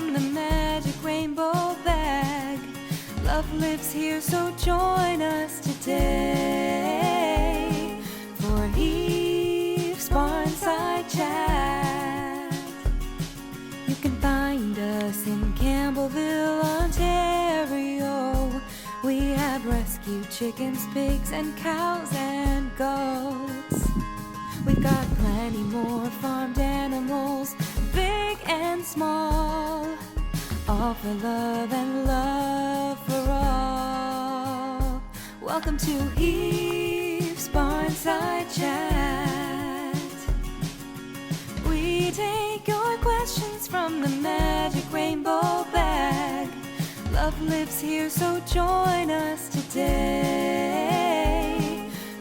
from the magic rainbow bag. Love lives here, so join us today for Eve's Barnside Chat. You can find us in Campbellville, Ontario. We have rescued chickens, pigs, and cows and goats. We've got plenty more farmed animals, big and small, all for love and love for all. Welcome to Eve's Barnside Chat. We take your questions from the magic rainbow bag. Love lives here, so join us today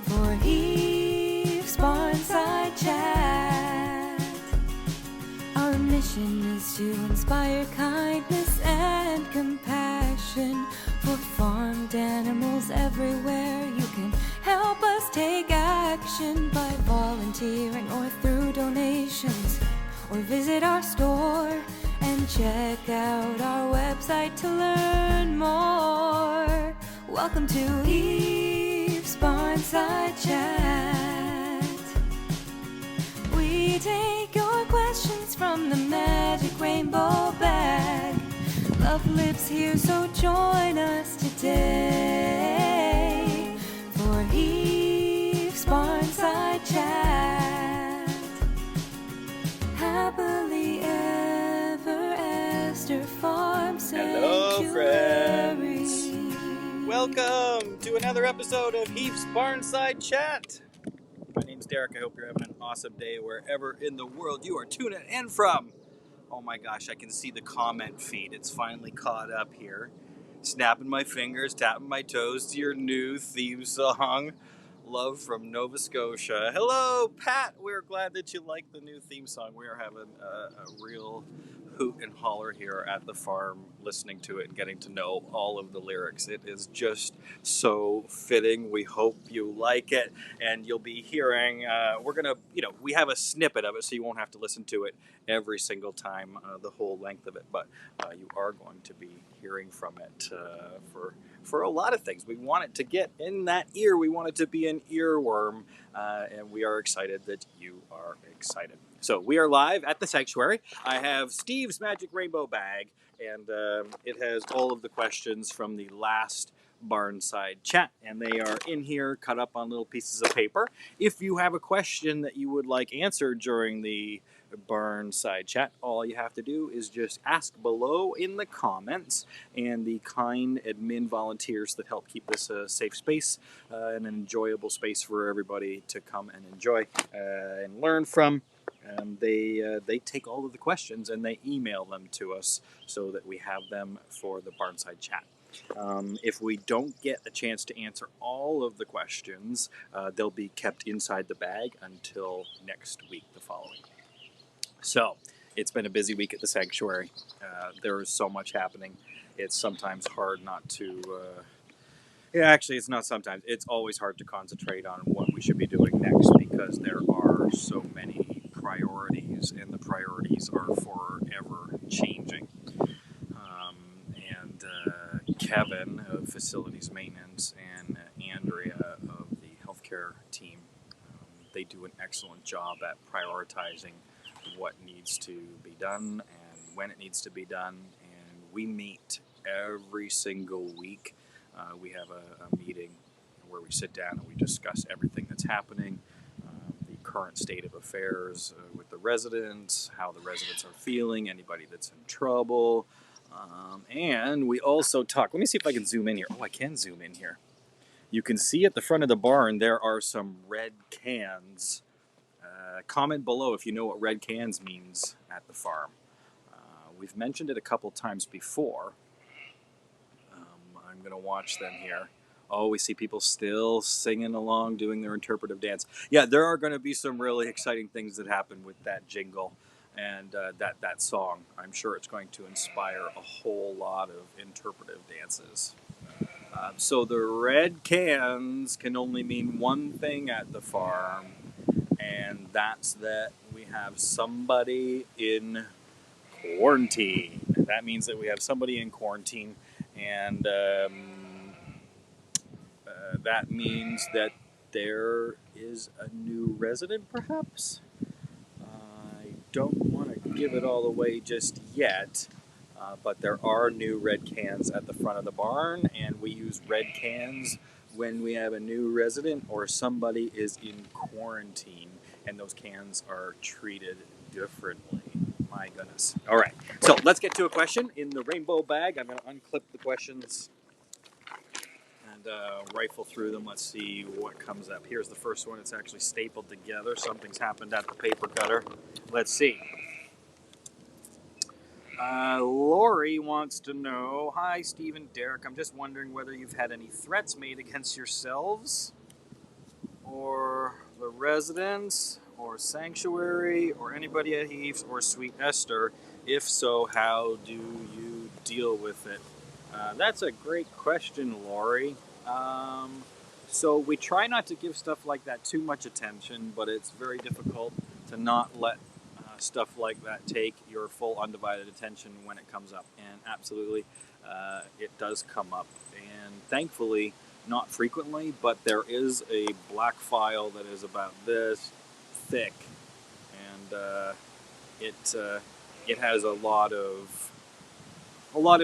for Eve's Barnside Chat. Our mission is to inspire kindness and compassion for farmed animals everywhere. You can help us take action by volunteering or through donations, or visit our store and check out our website to learn more. Welcome to Eve's Barnside Chat. We take your questions from the magic rainbow bag. Love lives here, so join us today for Eve's Barnside Chat. Happily ever after farm sanctuary. Hello, friends. Welcome to another episode of Eve's Barnside Chat. My name's Derek. I hope you're having an awesome day wherever in the world you are tuning in from. Oh my gosh, I can see the comment feed. It's finally caught up here. Snapping my fingers, tapping my toes to your new theme song, Love from Nova Scotia. Hello, Pat. We're glad that you like the new theme song. We are having a real hoot and holler here at the farm, listening to it and getting to know all of the lyrics. It is just so fitting. We hope you like it, and you'll be hearing, we have a snippet of it, so you won't have to listen to it every single time, the whole length of it, but you are going to be hearing from it for a lot of things. We want it to get in that ear. We want it to be an earworm, and we are excited that you are excited. So we are live at the sanctuary. I have Steve's Magic Rainbow Bag, and it has all of the questions from the last Barnside Chat, and they are in here cut up on little pieces of paper. If you have a question that you would like answered during the Barnside Chat, all you have to do is just ask below in the comments, and the kind admin volunteers that help keep this a safe space and an enjoyable space for everybody to come and enjoy and learn from. They take all of the questions and they email them to us so that we have them for the Barnside Chat. If we don't get a chance to answer all of the questions, they'll be kept inside the bag until next week, the following. So, it's been a busy week at the sanctuary. There is so much happening. It's sometimes hard not to... it's not sometimes. It's always hard to concentrate on what we should be doing next because there are so many priorities, and the priorities are forever changing. Kevin of Facilities Maintenance and Andrea of the Healthcare team, they do an excellent job at prioritizing what needs to be done and when it needs to be done. And we meet every single week. We have a meeting where we sit down and we discuss everything that's happening, the current state of affairs with the residents, how the residents are feeling, anybody that's in trouble. And we also talk. Let me see if I can zoom in here. Oh, I can zoom in here. You can see at the front of the barn there are some red cans. Comment below if you know what red cans means at the farm. We've mentioned it a couple times before. I'm going to watch them here. Oh, we see people still singing along, doing their interpretive dance. Yeah, there are going to be some really exciting things that happen with that jingle and that song. I'm sure it's going to inspire a whole lot of interpretive dances. So the red cans can only mean one thing at the farm, and that's that we have somebody in quarantine. that means that we have somebody in quarantine, and that means that there is a new resident, perhaps. I don't want to give it all away just yet, but there are new red cans at the front of the barn, and we use red cans when we have a new resident or somebody is in quarantine, and those cans are treated differently. My goodness. All right, so let's get to a question in the rainbow bag. I'm going to unclip the questions and rifle through them. Let's see what comes up. Here's the first one. It's actually stapled together. Something's happened at the paper cutter. Let's see. Lori wants to know, hi, Steve and Derek. I'm just wondering whether you've had any threats made against yourselves or the residents or Sanctuary or anybody at Heaves or Sweet Esther. If so, how do you deal with it? That's a great question, Lori. So we try not to give stuff like that too much attention, but it's very difficult to not let stuff like that take your full undivided attention when it comes up. And absolutely, it does come up. And thankfully, not frequently, but there is a black file that is about this thick, and it has a lot of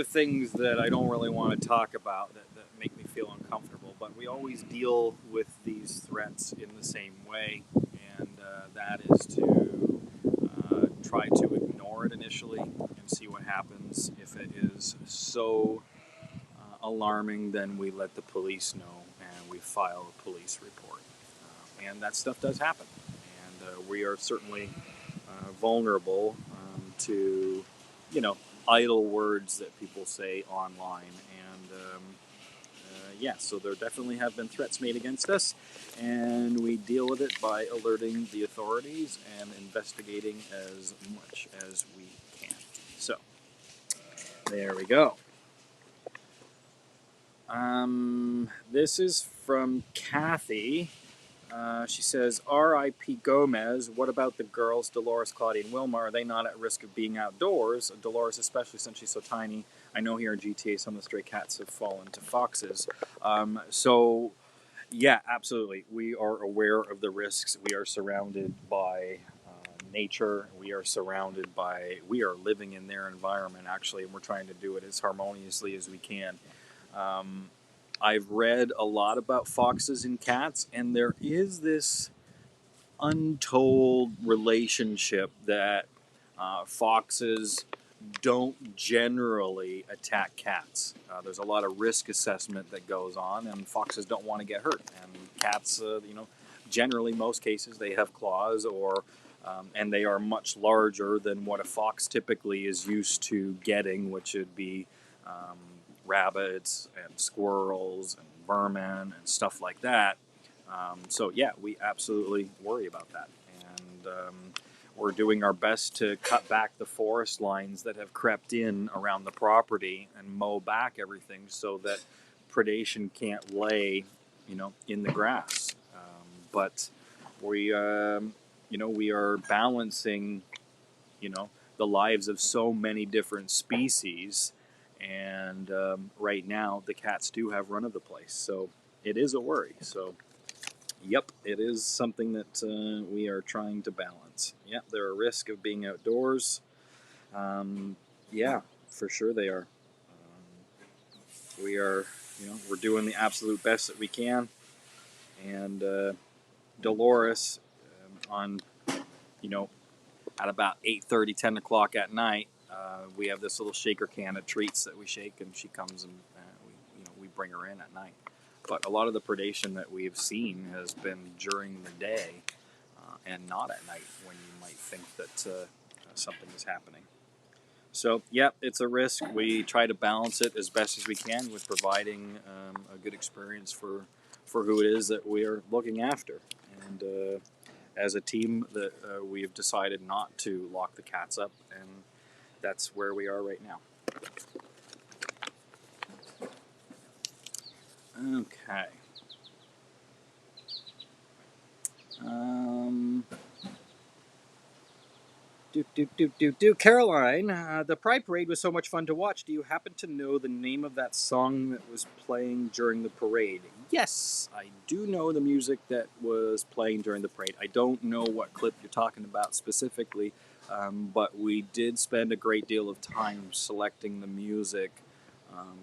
things that I don't really want to talk about that make me feel uncomfortable. But we always deal with these threats in the same way, and that is to try to ignore it initially and see what happens. If it is so alarming, then we let the police know and we file a police report. And that stuff does happen. And we are certainly vulnerable to, idle words that people say online. And so there definitely have been threats made against us, and we deal with it by alerting the authorities and investigating as much as we can. So, there we go. This is from Kathy. She says, R.I.P. Gomez, what about the girls, Dolores, Claudia, and Wilma? Are they not at risk of being outdoors? Dolores, especially since she's so tiny. I know here in GTA some of the stray cats have fallen to foxes. Yeah, absolutely. We are aware of the risks. We are surrounded by nature. We are living in their environment, actually, and we're trying to do it as harmoniously as we can. I've read a lot about foxes and cats, and there is this untold relationship that foxes don't generally attack cats. There's a lot of risk assessment that goes on, and foxes don't want to get hurt. And cats, generally, most cases, they have claws, and they are much larger than what a fox typically is used to getting, which would be rabbits and squirrels and vermin and stuff like that. We absolutely worry about that. And we're doing our best to cut back the forest lines that have crept in around the property and mow back everything so that predation can't lay, in the grass. But we are balancing, the lives of so many different species. And right now, the cats do have run of the place. So it is a worry. So, yep, it is something that we are trying to balance. Yep, they're a risk of being outdoors. Yeah, for sure they are. We are, we're doing the absolute best that we can. And Dolores, at about 8:30, 10 o'clock at night, we have this little shaker can of treats that we shake, and she comes and we bring her in at night. But a lot of the predation that we've seen has been during the day and not at night when you might think that something is happening. So, yeah, it's a risk. We try to balance it as best as we can with providing a good experience for who it is that we are looking after. And as a team, that we have decided not to lock the cats up, and that's where we are right now. Okay. Caroline, the Pride Parade was so much fun to watch. Do you happen to know the name of that song that was playing during the parade? Yes, I do know the music that was playing during the parade. I don't know what clip you're talking about specifically, but we did spend a great deal of time selecting the music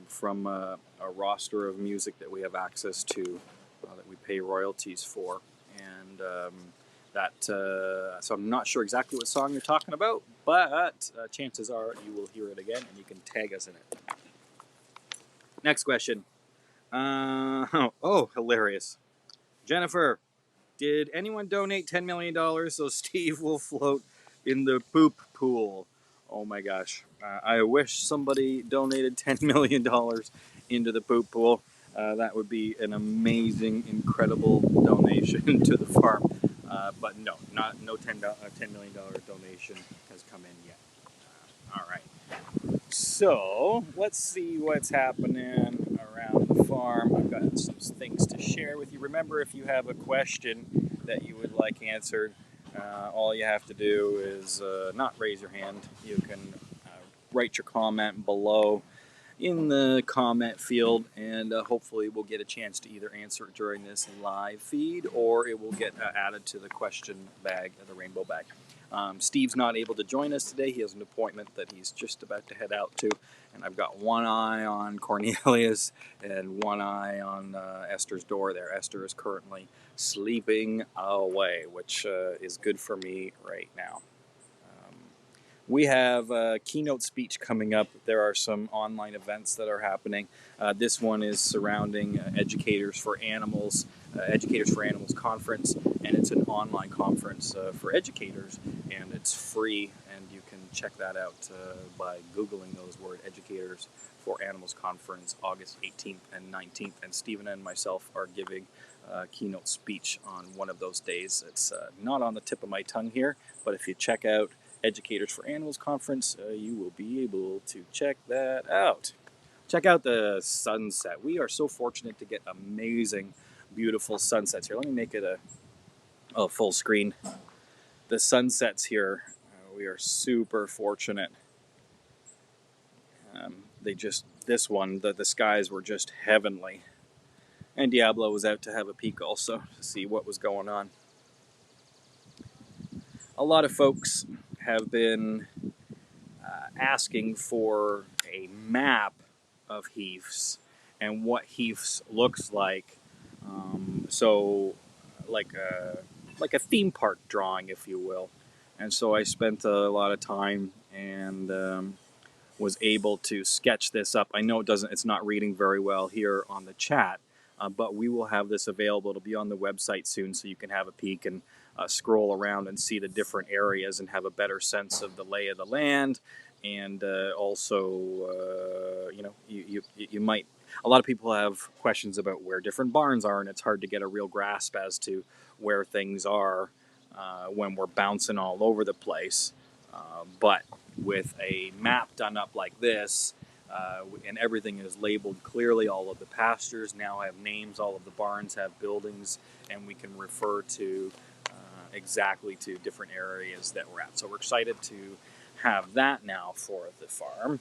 from a roster of music that we have access to, that we pay royalties for. And so I'm not sure exactly what song you're talking about, but chances are you will hear it again and you can tag us in it. Next question. Hilarious. Jennifer, did anyone donate $10 million so Steve will float in the poop pool? Oh my gosh. I wish somebody donated $10 million into the poop pool. That would be an amazing, incredible donation to the farm. But no $10 million donation has come in yet. All right. So let's see what's happening around the farm. I've got some things to share with you. Remember, if you have a question that you would like answered, all you have to do is not raise your hand. You can write your comment below in the comment field, and hopefully we'll get a chance to either answer it during this live feed or it will get added to the question bag, the rainbow bag. Steve's not able to join us today. He has an appointment that he's just about to head out to, and I've got one eye on Cornelius and one eye on Esther's door there. Esther is currently sleeping away, which is good for me right now. We have a keynote speech coming up. There are some online events that are happening. This one is surrounding Educators for Animals Conference, and it's an online conference for educators, and it's free, and you can check that out by Googling those words, Educators for Animals Conference, August 18th and 19th, and Stephen and myself are giving a keynote speech on one of those days. It's not on the tip of my tongue here, but if you check out Educators for Animals Conference, you will be able to check that out. Check out the sunset. We are so fortunate to get amazing, beautiful sunsets here. Let me make it a full screen. The sunsets here, we are super fortunate. The skies were just heavenly. And Diablo was out to have a peek also to see what was going on. A lot of folks have been asking for a map of Heaths and what Heaths looks like. So like a theme park drawing, if you will. And so I spent a lot of time and was able to sketch this up. I know it's not reading very well here on the chat, but we will have this available. It'll be on the website soon, so you can have a peek and scroll around and see the different areas and have a better sense of the lay of the land. And also, you might. A lot of people have questions about where different barns are, and it's hard to get a real grasp as to where things are when we're bouncing all over the place. But with a map done up like this, and everything is labeled clearly, all of the pastures now have names, all of the barns have buildings, and we can refer to exactly to different areas that we're at. So we're excited to have that now for the farm.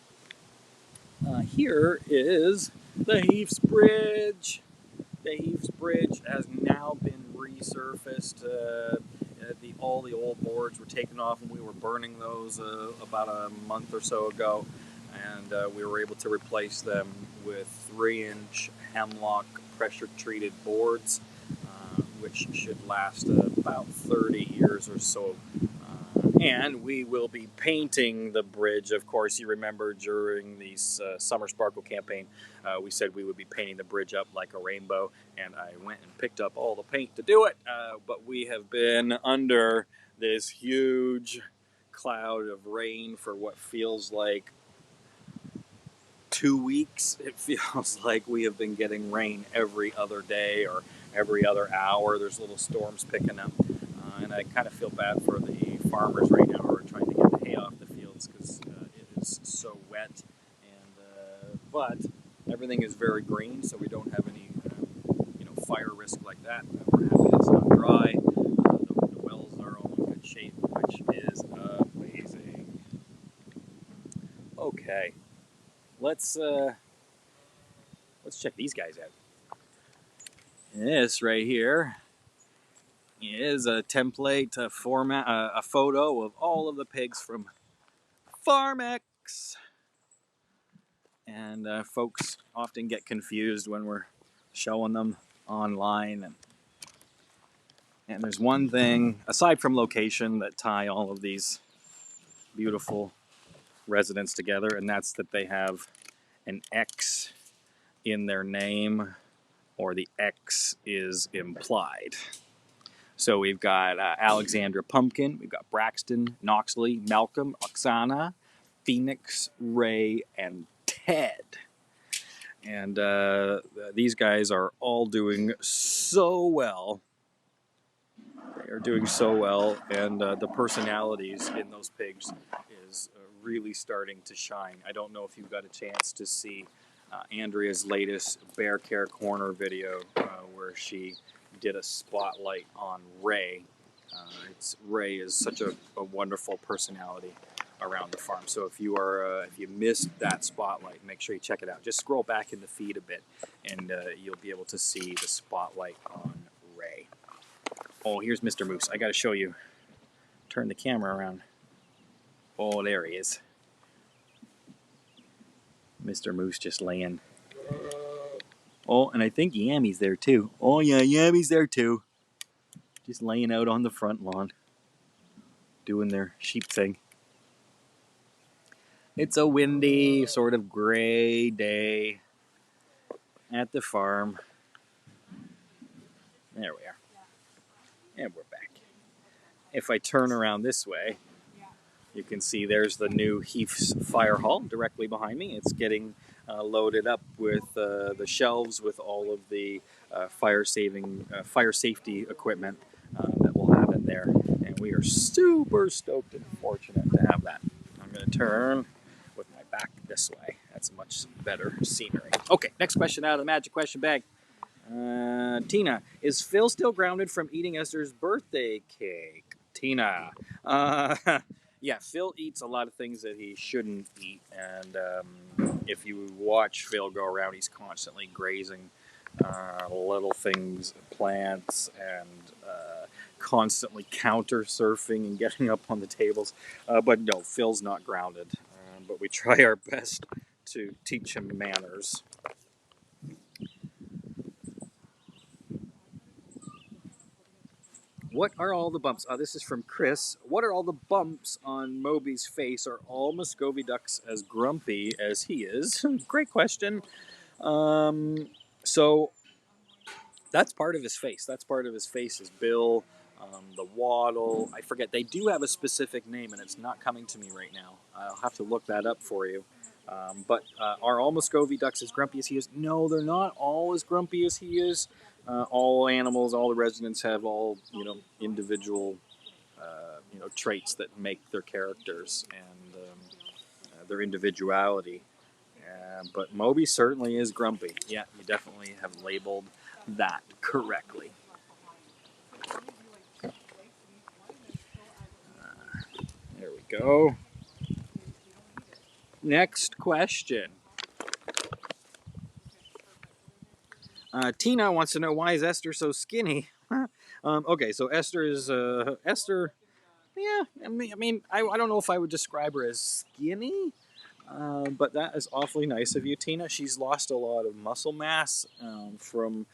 Here is the Heaths Bridge. The Heaths Bridge has now been resurfaced. All the old boards were taken off, and we were burning those about a month or so ago, and we were able to replace them with 3-inch hemlock pressure-treated boards, which should last about 30 years or so. And we will be painting the bridge. Of course, you remember during the Summer Sparkle campaign, we said we would be painting the bridge up like a rainbow, and I went and picked up all the paint to do it. But we have been under this huge cloud of rain for what feels like 2 weeks. It feels like we have been getting rain every other day or every other hour. There's little storms picking up, and I kind of feel bad for the farmers right now who are trying to get the hay off the fields because it is so wet. And but everything is very green, so we don't have any fire risk like that. We're happy it's not dry. The wells are all in good shape, which is amazing. Okay, let's check these guys out. This right here is a template, a format, a photo of all of the pigs from FarmX. And folks often get confused when we're showing them online. And there's one thing, aside from location, that tie all of these beautiful residents together, and that's that they have an X in their name, or the X is implied. So we've got Alexandra Pumpkin, we've got Braxton, Knoxley, Malcolm, Oksana, Phoenix, Ray, and Ted. And these guys are all doing so well. They are doing so well, and the personalities in those pigs is really starting to shine. I don't know if you've got a chance to see Andrea's latest Bear Care Corner video where she did a spotlight on Ray. Ray is such a wonderful personality around the farm. So if you missed that spotlight, make sure you check it out. Just scroll back in the feed a bit, and you'll be able to see the spotlight on Ray. Oh, here's Mr. Moose. I got to show you. Turn the camera around. Oh, there he is. Mr. Moose just laying. Oh, and I think Yammy's there too. Oh yeah, Yammy's there too. Just laying out on the front lawn, doing their sheep thing. It's a windy, sort of gray day at the farm. There we are. And we're back. If I turn around this way, you can see there's the new Heath's fire hall directly behind me. It's getting loaded up with the shelves with all of the fire safety equipment that we'll have in there. And we are super stoked and fortunate to have that. I'm going to turn with my back this way. That's much better scenery. Okay, next question out of the magic question bag. Tina, is Phil still grounded from eating Esther's birthday cake? Tina. Yeah, Phil eats a lot of things that he shouldn't eat, and if you watch Phil go around, he's constantly grazing little things, plants, and constantly counter surfing and getting up on the tables. But no, Phil's not grounded, but we try our best to teach him manners. What are all the bumps? This is from Chris. What are all the bumps on Moby's face? Are all Muscovy ducks as grumpy as he is? Great question. So that's part of his face. That's part of his face is bill, the waddle. I forget. They do have a specific name, and it's not coming to me right now. I'll have to look that up for you. But are all Muscovy ducks as grumpy as he is? No, they're not all as grumpy as he is. All animals, all the residents have all individual traits that make their characters and their individuality. But Moby certainly is grumpy. Yeah, you definitely have labeled that correctly. There we go. Next question. Tina wants to know, why is Esther so skinny? Okay, so Esther is Esther. Yeah, I mean, I don't know if I would describe her as skinny, but that is awfully nice of you, Tina. She's lost a lot of muscle mass from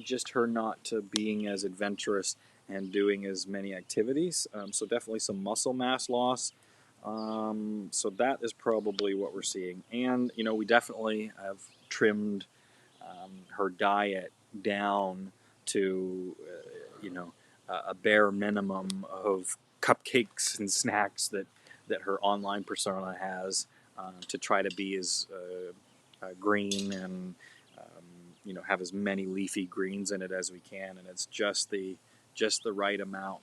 just her not being as adventurous and doing as many activities. So definitely some muscle mass loss. So that is probably what we're seeing, and we definitely have trimmed her diet down to a bare minimum of cupcakes and snacks that her online persona has, to try to be as green and have as many leafy greens in it as we can, and it's just the right amount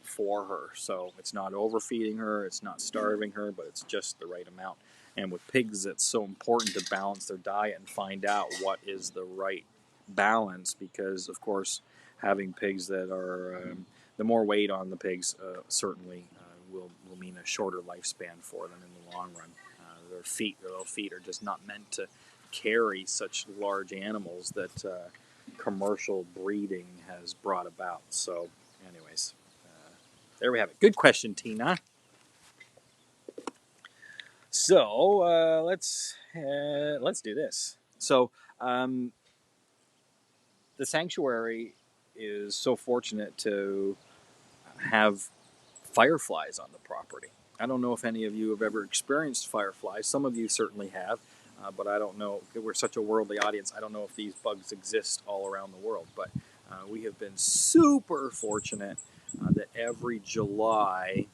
for her. So it's not overfeeding her, it's not starving her, but it's just the right amount. And with pigs, it's so important to balance their diet and find out what is the right balance, because of course having pigs that are the more weight on the pigs certainly will mean a shorter lifespan for them in the long run. their little feet are just not meant to carry such large animals that commercial breeding has brought about. So, anyways, there we have it. Good question, Tina. So let's do this. So the sanctuary is so fortunate to have fireflies on the property. I don't know if any of you have ever experienced fireflies. Some of you certainly have, but I don't know. We're such a worldly audience. I don't know if these bugs exist all around the world. But we have been super fortunate that every July,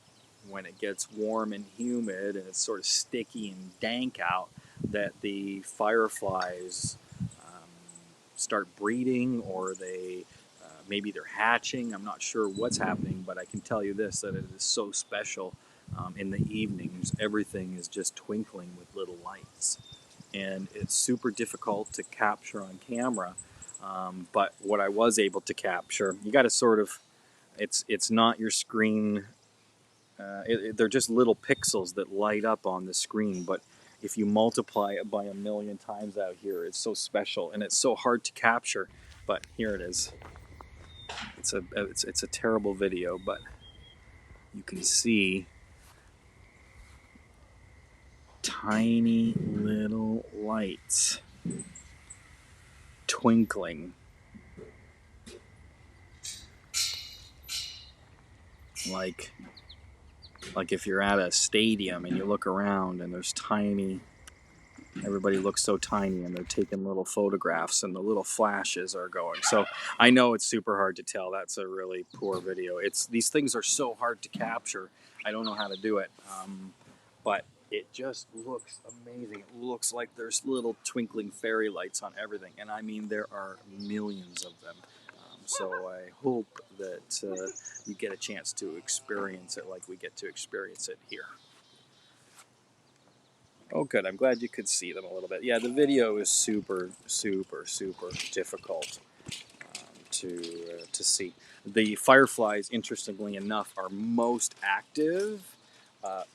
when it gets warm and humid and it's sort of sticky and dank out, that the fireflies start breeding, or they maybe they're hatching. I'm not sure what's happening, but I can tell you this, that it is so special. In the evenings, everything is just twinkling with little lights, and it's super difficult to capture on camera. But what I was able to capture, you got to sort of, it's not your screen. They're just little pixels that light up on the screen, but if you multiply it by 1,000,000 times out here, it's so special and it's so hard to capture. But here it is. It's a terrible video, but you can see tiny little lights twinkling. Like if you're at a stadium and you look around and there's everybody looks so tiny and they're taking little photographs and the little flashes are going. So I know it's super hard to tell. That's a really poor video. These things are so hard to capture. I don't know how to do it, but it just looks amazing. It looks like there's little twinkling fairy lights on everything, and I mean there are millions of them. So I hope that you get a chance to experience it like we get to experience it here. Oh, good. I'm glad you could see them a little bit. Yeah, the video is super, super, super difficult to see. The fireflies, interestingly enough, are most active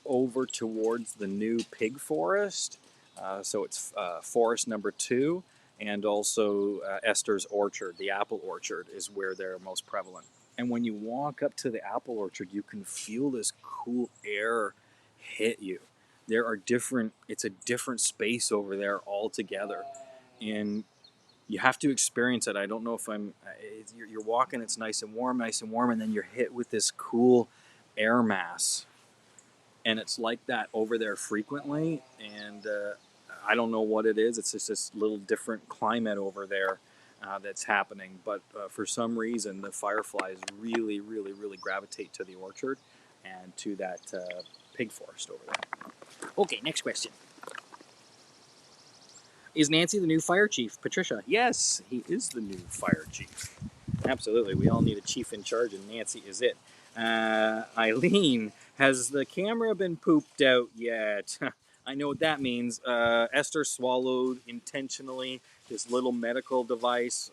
over towards the new pig forest. So it's forest number 2, and also Esther's orchard, the apple orchard, is where they're most prevalent. And when you walk up to the apple orchard, you can feel this cool air hit you. It's a different space over there altogether. And you have to experience it. I don't know if you're walking, it's nice and warm, and then you're hit with this cool air mass. And it's like that over there frequently. And I don't know what it is. It's just this little different climate over there that's happening. But for some reason, the fireflies really, really, really gravitate to the orchard and to that pig forest over there. Okay, next question. Is Nancy the new fire chief? Patricia. Yes, he is the new fire chief. Absolutely. We all need a chief in charge, and Nancy is it. Eileen, has the camera been pooped out yet? I know what that means. Esther swallowed intentionally this little medical device.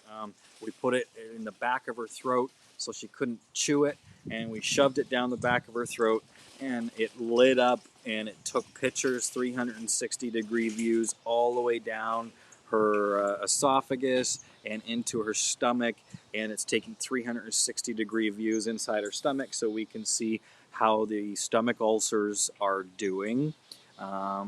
We put it in the back of her throat so she couldn't chew it, and we shoved it down the back of her throat, and it lit up, and it took pictures, 360-degree views all the way down her esophagus and into her stomach, and it's taking 360-degree views inside her stomach so we can see how the stomach ulcers are doing.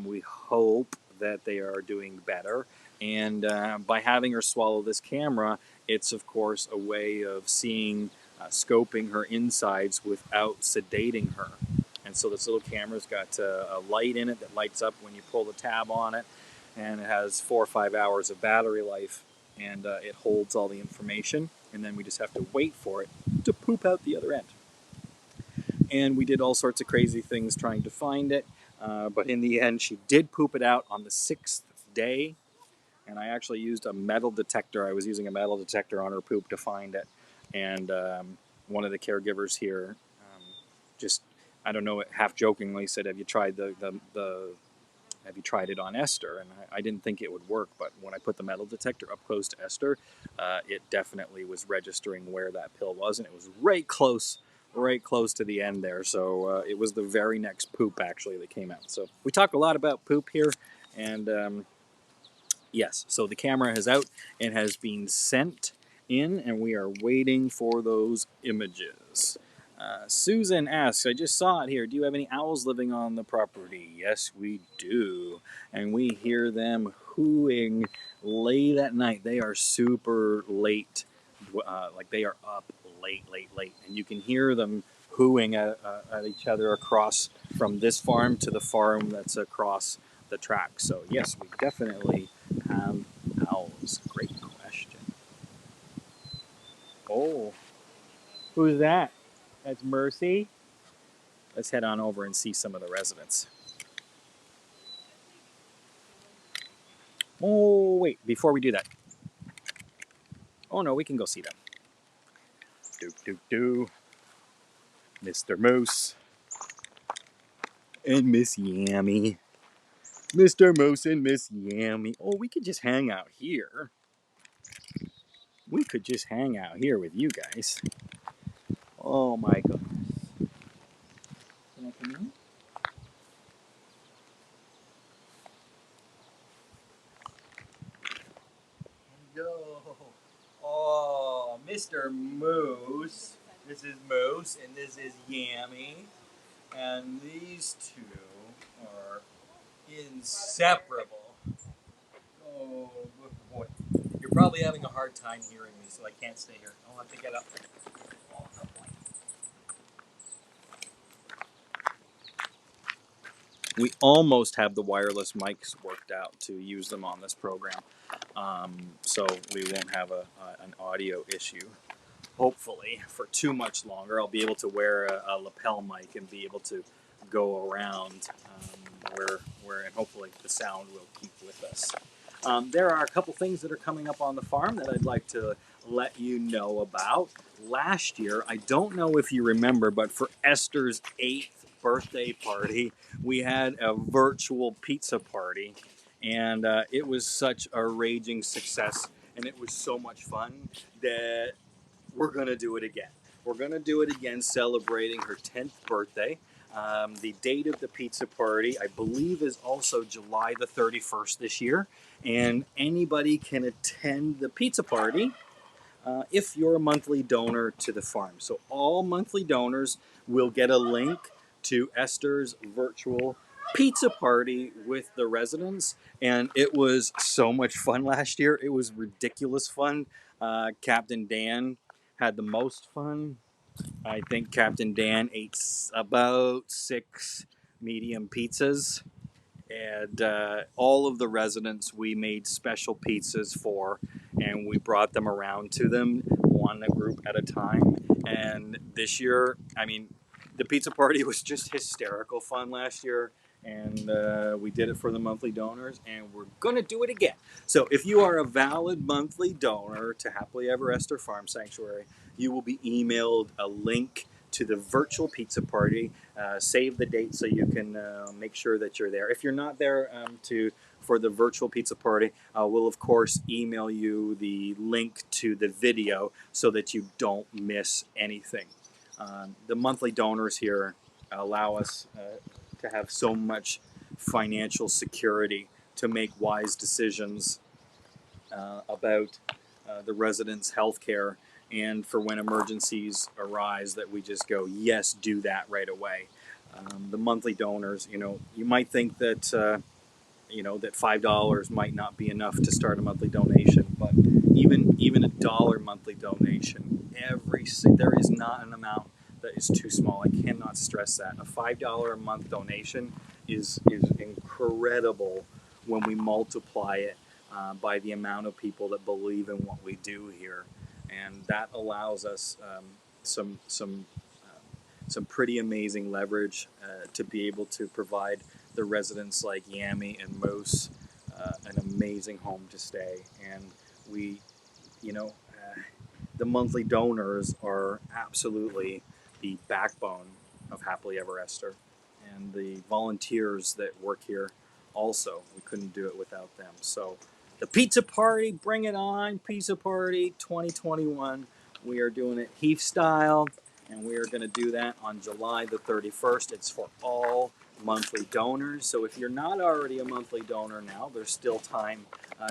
We hope that they are doing better, and by having her swallow this camera, it's of course a way of seeing, scoping her insides without sedating her. And so this little camera's got a light in it that lights up when you pull the tab on it, and it has 4 or 5 hours of battery life, and it holds all the information, and then we just have to wait for it to poop out the other end. And we did all sorts of crazy things trying to find it, but in the end she did poop it out on the 6th day, and I actually used a metal detector. I was using a metal detector on her poop to find it, and one of the caregivers here just, I don't know, half jokingly said, "Have you tried have you tried it on Esther?" And I didn't think it would work, but when I put the metal detector up close to Esther, it definitely was registering where that pill was, and it was right close right close to the end there. So it was the very next poop actually that came out. So we talk a lot about poop here, and yes, so the camera is out and has been sent in, and we are waiting for those images. Susan asks, I just saw it here. Do you have any owls living on the property? Yes, we do. And we hear them hooing late at night. They are super late. Like they are up late, late, late. And you can hear them hooing at each other across from this farm to the farm that's across the track. So, yes, we definitely have owls. Great question. Oh, who's that? That's Mercy. Let's head on over and see some of the residents. Oh, wait, before we do that. Oh, no, we can go see them. Do. Mr. Moose and Miss Yammy. Mr. Moose and Miss Yammy. Oh, we could just hang out here. We could just hang out here with you guys. Oh, my goodness. Can I come in? Go. Oh, Mr. Moose. This is Moose, and this is Yammy. And these two are inseparable. Oh, good boy. You're probably having a hard time hearing me, so I can't stay here. I'll have to get up. Oh, good boy. We almost have the wireless mics worked out to use them on this program. So we won't have an audio issue. Hopefully, for too much longer, I'll be able to wear a lapel mic and be able to go around and hopefully the sound will keep with us. There are a couple things that are coming up on the farm that I'd like to let you know about. Last year, I don't know if you remember, but for Esther's 8th birthday party, we had a virtual pizza party, and it was such a raging success, and it was so much fun that we're going to do it again. We're going to do it again, celebrating her 10th birthday. The date of the pizza party, I believe, is also July the 31st this year. And anybody can attend the pizza party if you're a monthly donor to the farm. So all monthly donors will get a link to Esther's virtual pizza party with the residents. And it was so much fun last year. It was ridiculous fun. Captain Dan had the most fun. I think Captain Dan ate about 6 medium pizzas. And all of the residents we made special pizzas for, and we brought them around to them, one group at a time. And this year, I mean, the pizza party was just hysterical fun last year, and we did it for the monthly donors, and we're going to do it again. So if you are a valid monthly donor to Happily Ever Esther Farm Sanctuary, you will be emailed a link to the virtual pizza party. Save the date so you can make sure that you're there. If you're not there for the virtual pizza party, we'll of course email you the link to the video so that you don't miss anything. The monthly donors here allow us to have so much financial security to make wise decisions about the residents' health care, and for when emergencies arise that we just go, yes, do that right away. The monthly donors, you might think that that $5 might not be enough to start a monthly donation, but even $1 monthly donation, there is not an amount that is too small. I cannot stress that. A $5 a month donation is incredible when we multiply it by the amount of people that believe in what we do here, and that allows us some pretty amazing leverage to be able to provide the residents like Yammy and Moose an amazing home to stay. And we, the monthly donors are absolutely the backbone of Happily Ever Esther, and the volunteers that work here also. We couldn't do it without them. So the pizza party, bring it on, pizza party 2021. We are doing it Heath style, and we are going to do that on July the 31st. It's for all monthly donors. So if you're not already a monthly donor now, there's still time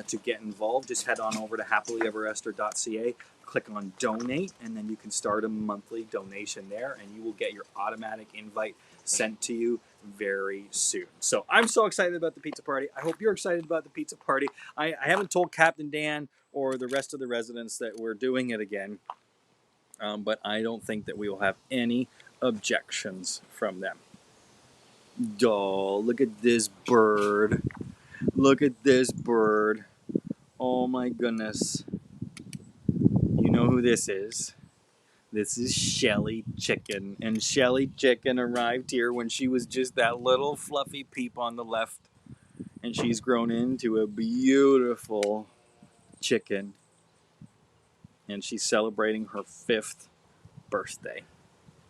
to get involved. Just head on over to happilyeverester.ca, click on donate, and then you can start a monthly donation there, and you will get your automatic invite sent to you very soon. So I'm so excited about the pizza party. I hope you're excited about the pizza party. I haven't told Captain Dan or the rest of the residents that we're doing it again, but I don't think that we will have any objections from them. Oh, look at this bird. Look at this bird. Oh my goodness. You know who this is. This is Shelly Chicken. And Shelly Chicken arrived here when she was just that little fluffy peep on the left. And she's grown into a beautiful chicken. And she's celebrating her 5th birthday.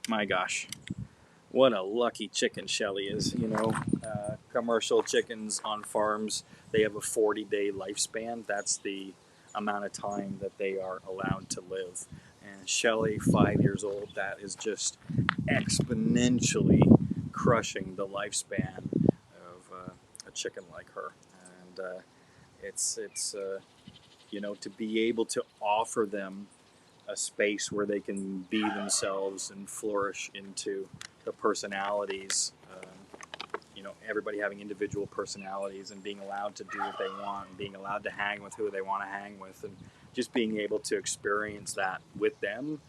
My gosh. What a lucky chicken Shelly is. You know, commercial chickens on farms, they have a 40-day lifespan. That's the amount of time that they are allowed to live. And Shelly, 5 years old, that is just exponentially crushing the lifespan of a chicken like her. And it's you know, to be able to offer them a space where they can be themselves and flourish into the personalities, you know, everybody having individual personalities and being allowed to do what they want and being allowed to hang with who they want to hang with and just being able to experience that with them.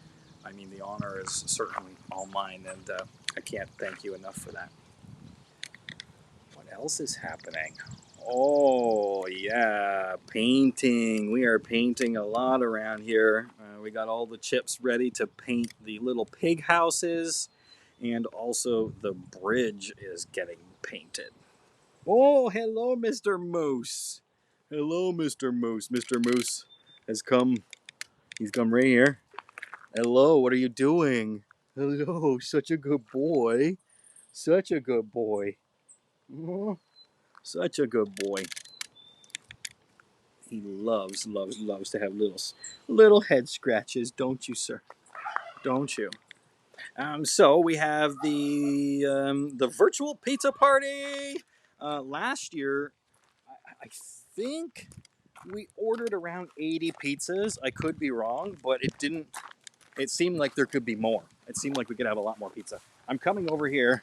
I mean, the honor is certainly all mine, and I can't thank you enough for that. What else is happening? Oh, yeah, painting. We are painting a lot around here. We got all the chips ready to paint the little pig houses, and also the bridge is getting painted. Oh, hello, Mr. Moose. Hello, Mr. Moose. Mr. Moose has come. He's come right here. Hello, what are you doing? Hello, such a good boy. Such a good boy. Oh, such a good boy. He loves to have little head scratches, don't you, sir? Don't you? So we have the virtual pizza party. Last year, I think we ordered around 80 pizzas. I could be wrong, but it didn't. It seemed like there could be more. It seemed like we could have a lot more pizza. I'm coming over here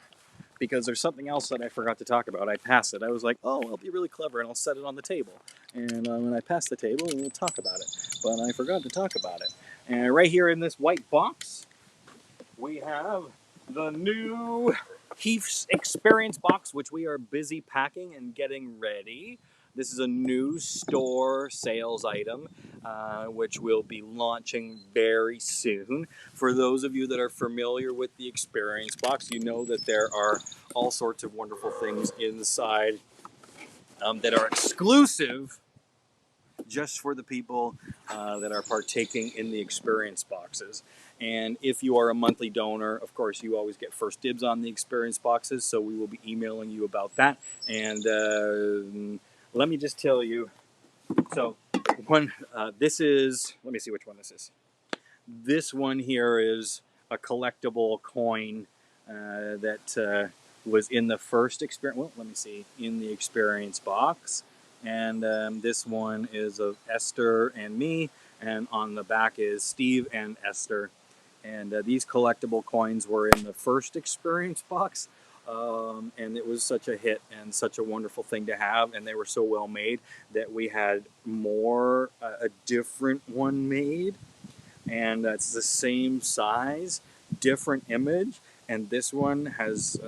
because there's something else that I forgot to talk about. I passed it. I was like, oh, I'll be really clever and I'll set it on the table. And when I pass the table, we'll talk about it. But I forgot to talk about it. And right here in this white box, we have the new Heath's Experience box, which we are busy packing and getting ready. This is a new store sales item, which we'll be launching very soon. For those of you that are familiar with the Experience box, you know that there are all sorts of wonderful things inside that are exclusive just for the people that are partaking in the Experience boxes. And if you are a monthly donor, of course, you always get first dibs on the Experience boxes, so we will be emailing you about that. And let me just tell you, so this is, let me see which one this is. This one here is a collectible coin that was in the first Experience, well, let me see, in the Experience box. And this one is of Esther and me, and on the back is Steve and Esther. And these collectible coins were in the first Experience box, and it was such a hit and such a wonderful thing to have, and they were so well made that we had a different one made, and it's the same size, different image, and this one has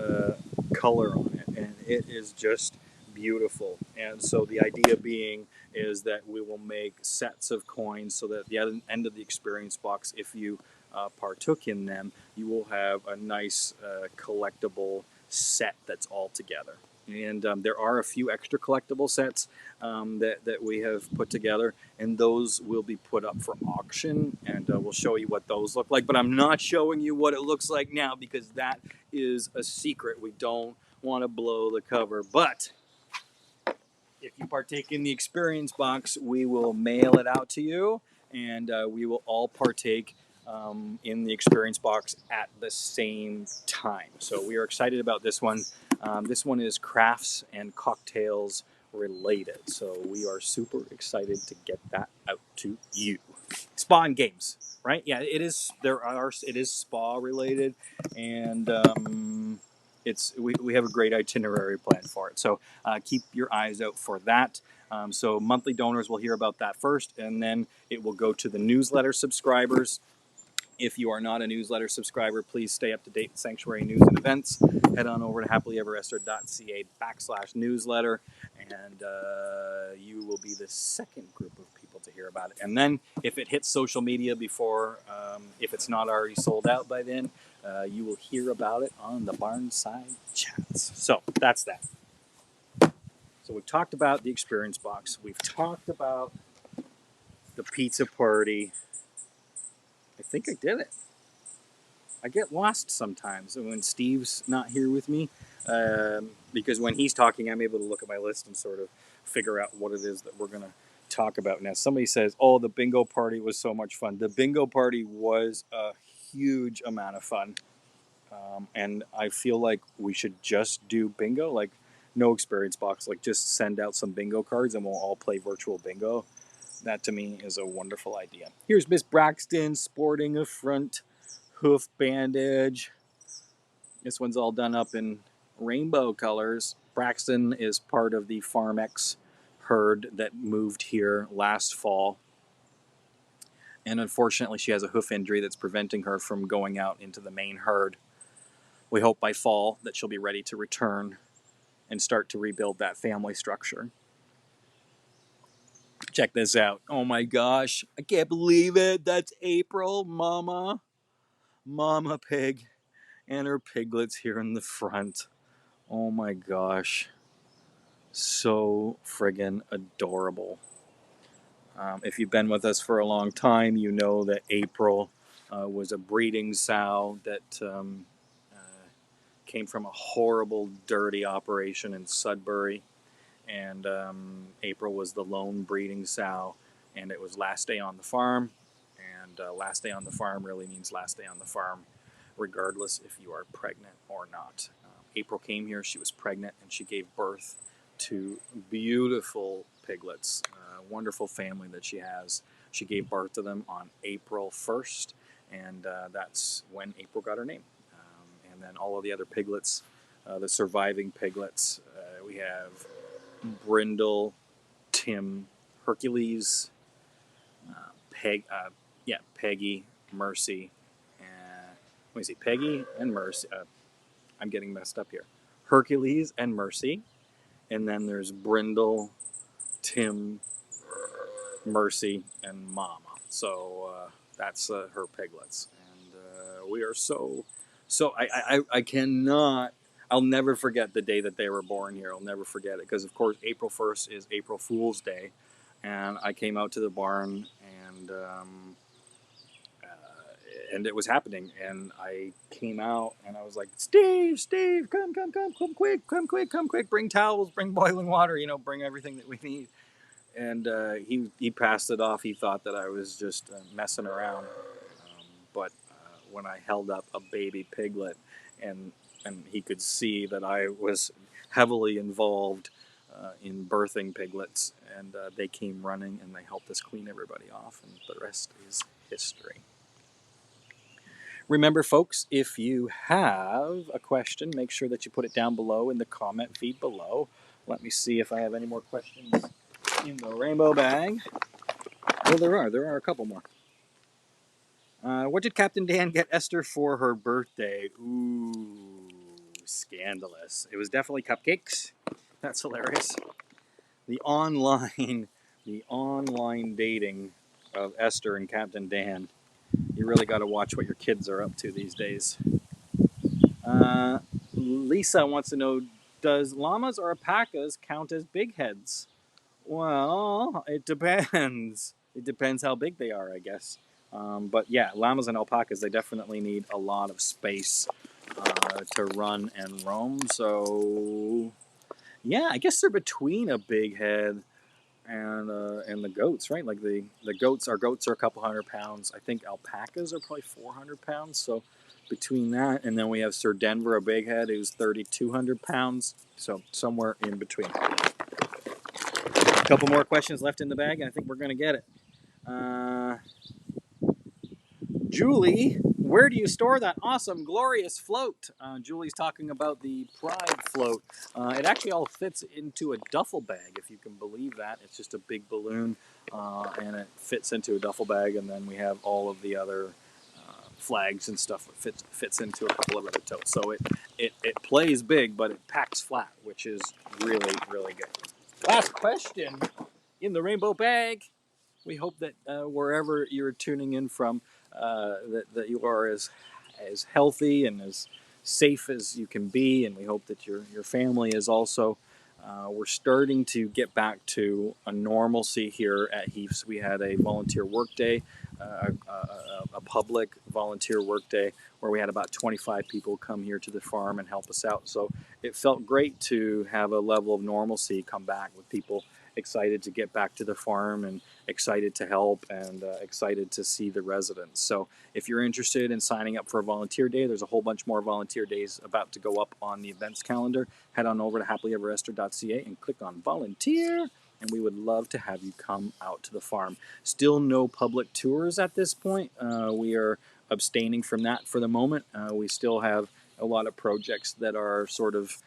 color on it, and it is just beautiful. And so the idea being is that we will make sets of coins so that at the end of the Experience box, if you partook in them, you will have a nice collectible set that's all together. And there are a few extra collectible sets that we have put together, and those will be put up for auction, and we'll show you what those look like. But I'm not showing you what it looks like now because that is a secret. We don't want to blow the cover. But if you partake in the Experience box, we will mail it out to you, and we will all partake in the experience box at the same time. So we are excited about this one. This one is crafts and cocktails related. So we are super excited to get that out to you. Spa and games, right? Yeah, it is. It is spa related, and we have a great itinerary plan for it. So keep your eyes out for that. So monthly donors will hear about that first, and then it will go to the newsletter subscribers. If you are not a newsletter subscriber, please stay up to date with Sanctuary news and events. Head on over to happilyeverester.ca/newsletter, and you will be the second group of people to hear about it. And then, if it hits social media before, if it's not already sold out by then, you will hear about it on the Barnside chats. So that's that. So we've talked about the experience box. We've talked about the pizza party. I think I did it. I get lost sometimes when Steve's not here with me, because when he's talking, I'm able to look at my list and sort of figure out what it is that we're going to talk about. Now, somebody says, oh, the bingo party was so much fun. The bingo party was a huge amount of fun, and I feel like we should just do bingo, like no experience box, like just send out some bingo cards and we'll all play virtual bingo. That to me is a wonderful idea. Here's Miss Braxton sporting a front hoof bandage. This one's all done up in rainbow colors. Braxton is part of the FarmX herd that moved here last fall. And unfortunately, she has a hoof injury that's preventing her from going out into the main herd. We hope by fall that she'll be ready to return and start to rebuild that family structure. Check this out. Oh my gosh. I can't believe it. That's April, Mama Pig, and her piglets here in the front. Oh my gosh. So friggin' adorable. If you've been with us for a long time, you know that April was a breeding sow that came from a horrible, dirty operation in Sudbury. And April was the lone breeding sow, and it was last day on the farm. And last day on the farm really means last day on the farm, regardless if you are pregnant or not. April came here, she was pregnant, and she gave birth to beautiful piglets, wonderful family that she has. She gave birth to them on April 1st, and that's when April got her name. And then all of the other piglets, the surviving piglets, we have Brindle, Tim, Hercules, Peggy, Mercy, and let me see, Peggy and Mercy. I'm getting messed up here. Hercules and Mercy, and then there's Brindle, Tim, Mercy, and Mama. So that's her piglets, and we are so. I cannot. I'll never forget the day that they were born here. I'll never forget it because, of course, April 1st is April Fool's Day, and I came out to the barn and it was happening, and I came out and I was like, Steve, come quick, bring towels, bring boiling water, bring everything that we need. And he passed it off. He thought that I was just messing around, but when I held up a baby piglet and he could see that I was heavily involved in birthing piglets, and they came running and they helped us clean everybody off, and the rest is history. Remember, folks, if you have a question, make sure that you put it down below in the comment feed below. Let me see if I have any more questions in the rainbow bag. Well, there are a couple more. What did Captain Dan get Esther for her birthday? Ooh, scandalous. It was definitely cupcakes. That's hilarious. The online dating of Esther and Captain Dan. You really got to watch what your kids are up to these days. Lisa wants to know, does llamas or alpacas count as big heads? Well, it depends. It depends how big they are, I guess. But yeah, llamas and alpacas, they definitely need a lot of space to run and roam. So yeah, I guess they're between a big head and the goats, right? Like the goats, our goats are a couple hundred pounds. I think alpacas are probably 400 pounds. So between that, and then we have Sir Denver, a big head, who's 3,200 pounds. So somewhere in between. A couple more questions left in the bag, and I think we're going to get it. Julie, where do you store that awesome, glorious float? Julie's talking about the Pride float. It actually all fits into a duffel bag, if you can believe that. It's just a big balloon, and it fits into a duffel bag, and then we have all of the other flags and stuff that fits into a couple of other totes. So it plays big, but it packs flat, which is really, really good. Last question in the rainbow bag. We hope that wherever you're tuning in from, that you are as healthy and as safe as you can be, and we hope that your family is also. We're starting to get back to a normalcy here at Heaths. We had a volunteer work day, a public volunteer work day, where we had about 25 people come here to the farm and help us out. So it felt great to have a level of normalcy come back, with people excited to get back to the farm and excited to help and excited to see the residents. So if you're interested in signing up for a volunteer day, there's a whole bunch more volunteer days about to go up on the events calendar. Head on over to happilyeverester.ca and click on volunteer, and we would love to have you come out to the farm. Still no public tours at this point. We are abstaining from that for the moment. We still have a lot of projects that are sort of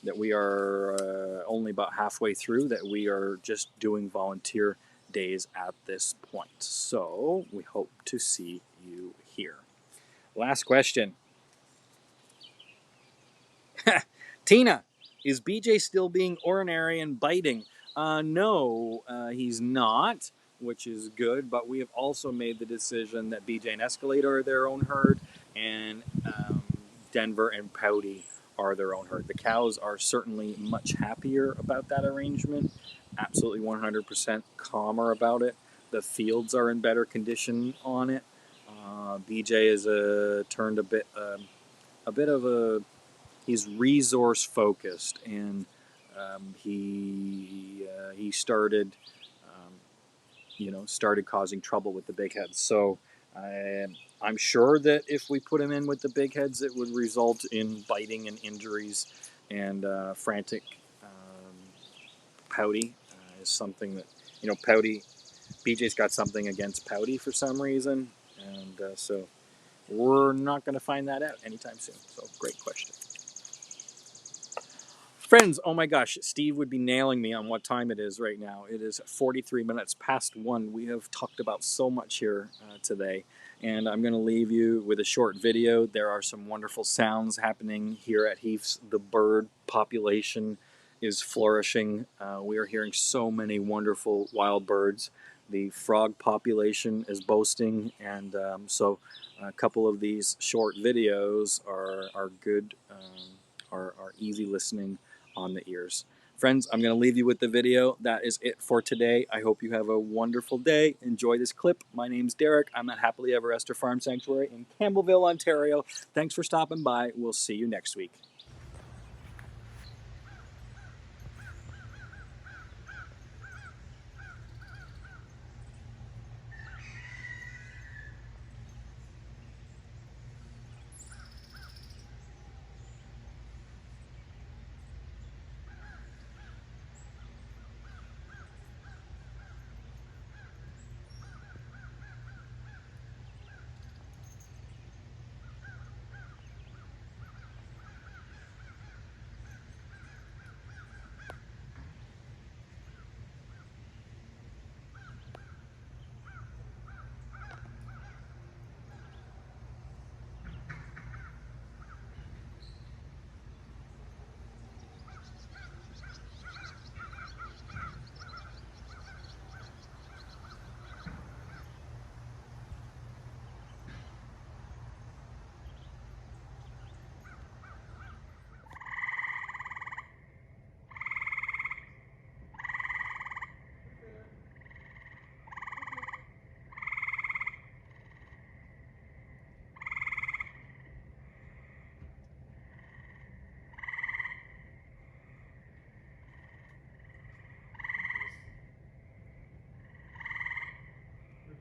that we are only about halfway through, that we are just doing volunteer days at this point. So we hope to see you here. Last question. Tina, is BJ still being ornery and biting? No, he's not, which is good, but we have also made the decision that BJ and Escalade are their own herd, and Denver and Pouty are their own herd. The cows are certainly much happier about that arrangement, absolutely 100% calmer about it. The fields are in better condition on it. BJ is turned a bit of a, he's resource focused, and he started started causing trouble with the big heads. So I'm sure that if we put him in with the big heads, it would result in biting and injuries, and frantic Pouty is something that, Pouty, BJ's got something against Pouty for some reason, and so we're not going to find that out anytime soon. So great question. Friends, oh my gosh, Steve would be nailing me on what time it is right now. It is 43 minutes past 1. We have talked about so much here today, and I'm going to leave you with a short video. There are some wonderful sounds happening here at Heaths. The bird population is flourishing. We are hearing so many wonderful wild birds. The frog population is boasting, and so a couple of these short videos are good, are easy listening on the ears. Friends, I'm going to leave you with the video. That is it for today. I hope you have a wonderful day. Enjoy this clip. My name's Derek. I'm at Happily Ever Esther Farm Sanctuary in Campbellville, Ontario. Thanks for stopping by. We'll see you next week.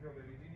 intro, baby. Do you